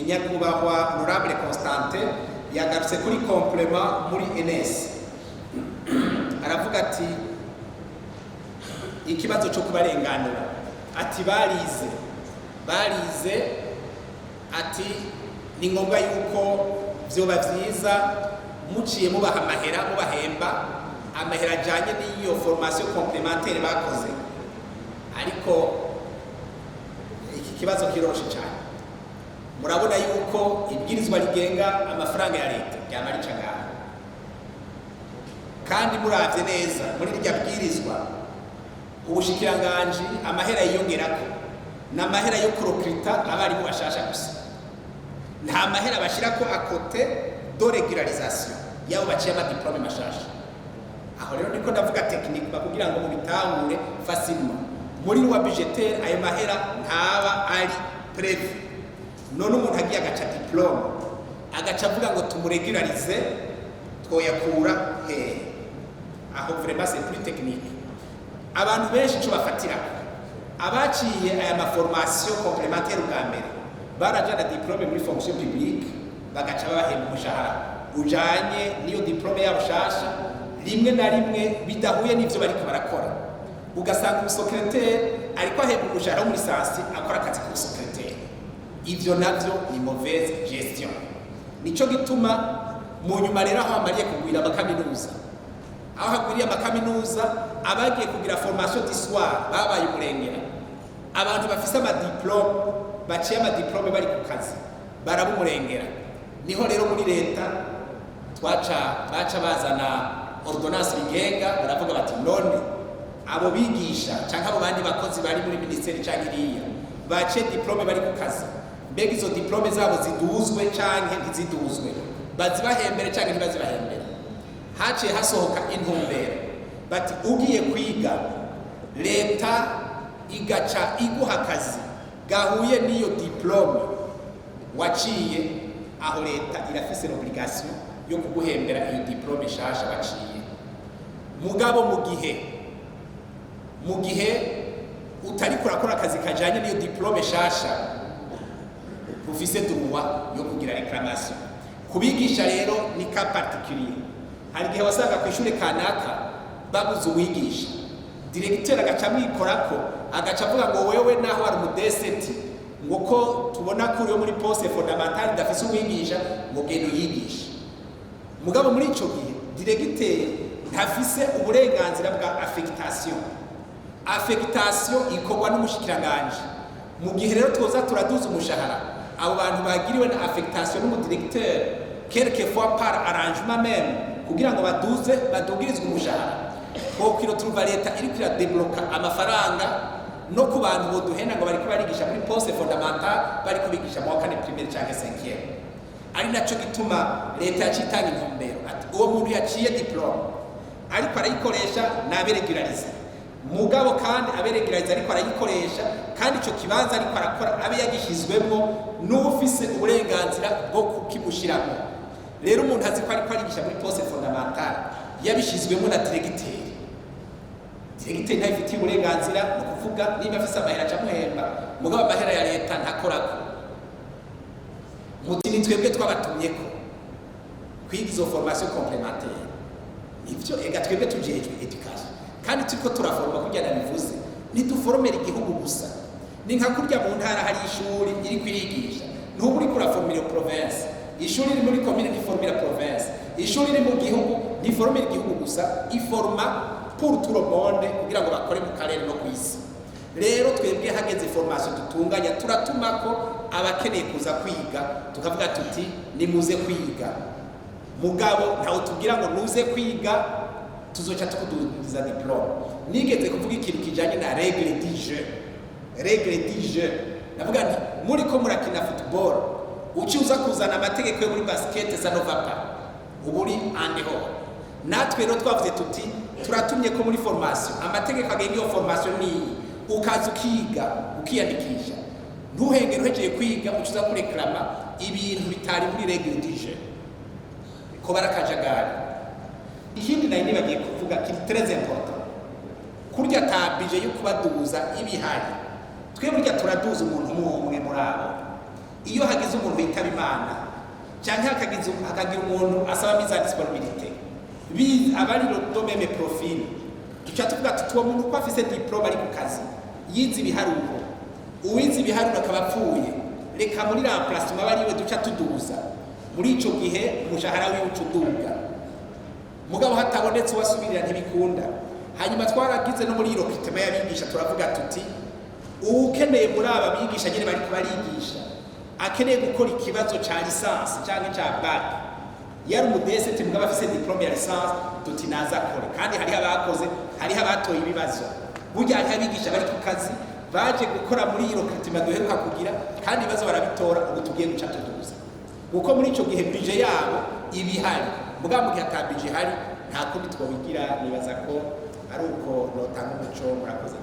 nyakubahwa honorable Constantin yagarutse kuri complement muri NS aravuga ati ikibazo cyo kubarenganura ati barize ati ni ngombwa yuko vyoba vyiza muciye mubaha amahera mubahemba amahera ajanye n'iyo formation complémentaire bakoze ariko iki kibazo kiroshe cyane murabona yuko ibwirizwa rigenga amafaranga ya leta ryamara icangana kandi muravye neza muri rya bwirizwa ubushikiranganji amahera yiyongerako n'amahera yo kurokrita abarimu bashasha gusa nta mahera bashirako akote do regularisation yabo baciye amadiplome mashasha aho rero niko ndavuga technique bakugira ngo mubitahure facilement muri wa budgetaire ayo mahera ntaba ari prévu none umuntu agiye agaca diplome agaca avuga ngo tumuregularize twoyakura aho vraiment c'est plus technique abantu benshi cyo bafatira abaciye aya ma formation complémentaire bwa mbere barajana diplome muri fonction publique bagaca bahemba umushahara ujanye niyo diplome yabo shasha rimwe na rimwe bidahuye n'ivyo bariko barakora ugasanga umusekreteri ariko ahemba umushahara muri lisansi akora akazi k'umusekreteri ivyo navyo ni mauvaise gestion nico gituma mu nyuma rero aho amariye kugwira amakaminuza aho hagwiriye amakaminuza abagiye kugira formation d'histoire babaye umurengera abantu bafise amadiplome baciye amadiplome bari ku kazi barabumurengera niho rero muri leta baca bazana ordonnance bigenga baravuga bati none abo bigisha canke abo bandi bakozi bari muri ministeri canke iriya baciye diplome bari ku kazi mbega izo diplome zabo ziduzwe canke ntiziduzwe bazibahembere canke ntibazibahembere haciye hasohoka intumbero bati ugiye kwiga leta igaca iguha akazi gahuye n'iyo diplome waciye aho leta irafise l'obligation yo kuguhembera iyo diplome shasha baciye mugabo mu gihe utari kurakora akazi kajanye n'iyo diplome shasha ufise droit yo kugira reclamation kubigisha rero ni cas particulier hari gihe wasanga ku ishure kanaka babuze uwigisha directeur agaca mwikorako agaca avuga ngo wewe naho ari umudeseti ngo ko tubona kuri yo muri poste fondamentale ndafise uwigisha ngo gendo yigisha mugabo muri ico gihe directeur ntafise uburenganzira bwa affectation ikorwa n'umushikiranganje mu gihe rero twoza turaduza umushahara abo bantu bagiriwe na affectation n'umudirecteur quelquefois par arrangement même kugira ngo badugirizwe umushahara kokiro turuva leta iri kwira debloka amafaranga no ku bantu boduhenda ngo bari barigisha muri poste fondamentale bari kubigisha mu kane primaire canke 5e ari naco gituma leta yacitanga intumbero ati uwo muntu yaciye diplome ariko arayikoresha naberegularize mugabo kandi aberegularize ariko arayikoresha kandi ico kibanza ariko arakora abe yagishizwemo n'ufise uburenganzira bwo kukimushiramo rero umuntu azi ko ariko arigisha muri poste fondamentale yabishizwemo na directeur ntafitiye uburenganzira no kuvuga niba afise amahera acamuhemba mugabo amahera ya leta ntakorako muti ni twebwe twabatumyeko kwiga izo formation complémentaire ivyo ega twebwe tujejwe education kandi turiko turaforma kugira nabivuze ntiduformera igihugu gusa ni nka kurya mu ntara hari ishuri iri kwirigisha n'ubu uri kuraformira province ishuri iri muri commune ntiformira province ishuri iri mu gihugu ntiformira igihugu gusa iforma pour tout le monde kugira ngo bakore mu karere no kwisi rero twebwe hageze formation dutunganya turatumako abakeneye kuza kwiga tukavuga tuti nimuze kwiga mugabo ntawo tugira ngo nuze kwiga tuzoca tukuduza diplome nigeze kuvuga ikintu kijanye na règle du jeu navuga nti muri ko murakina football uciuza kuzana amategeko yo muri basket za novapa uburi andeho natwe rero twavuze tuti turatumye ko muri formation amategeko agenga iyo formation ni ukaza ukiga ukiyandikisha ntuhengere uhejeje kwiga ucuza kureklama ibintu bitari muri règle du jeu ko barakajagari ikindi nayo nibagiye kuvuga kiri très important kurya tabije yo kubaduza ibihari twe burya turaduza umuntu umwe muri abo iyo hagize umuntu yitaba Imana cyangwa hakagira umuntu asaba mise en disponibilité abari do même profil duca tuvuga tuwo muntu ko afise diplome ari ku kazi yize ibiharuro uwize ibiharuro akaba apfuye reka muri remplacement bariwe duca tuduza muri ico gihe umushahara wiwe ucuduga mugabo hatabonetse wasubirira ntibikunda hanyuma twaragize no muri recruitment y'abigisha turavuga tuti ukeneye muri aba bigisha nyene bari kubarigisha akeneye gukora ikibazo ca licence cyangwa ca bac yari umudesete mugabo afise diplome ya licence tuti naza akore kandi hari abakoze hari abatoye ibibazo burya hari abigisha bari ku kazi baje gukora muri recruitment duheruka kugira kandi ibibazo barabitora ubu tugiye guca tuduza kuko muri ico gihe budget yabo ibihari mugabo mu gihe ata budget hari nta kundi twobigira nibaza ko ari uko notanga umuco murakoze.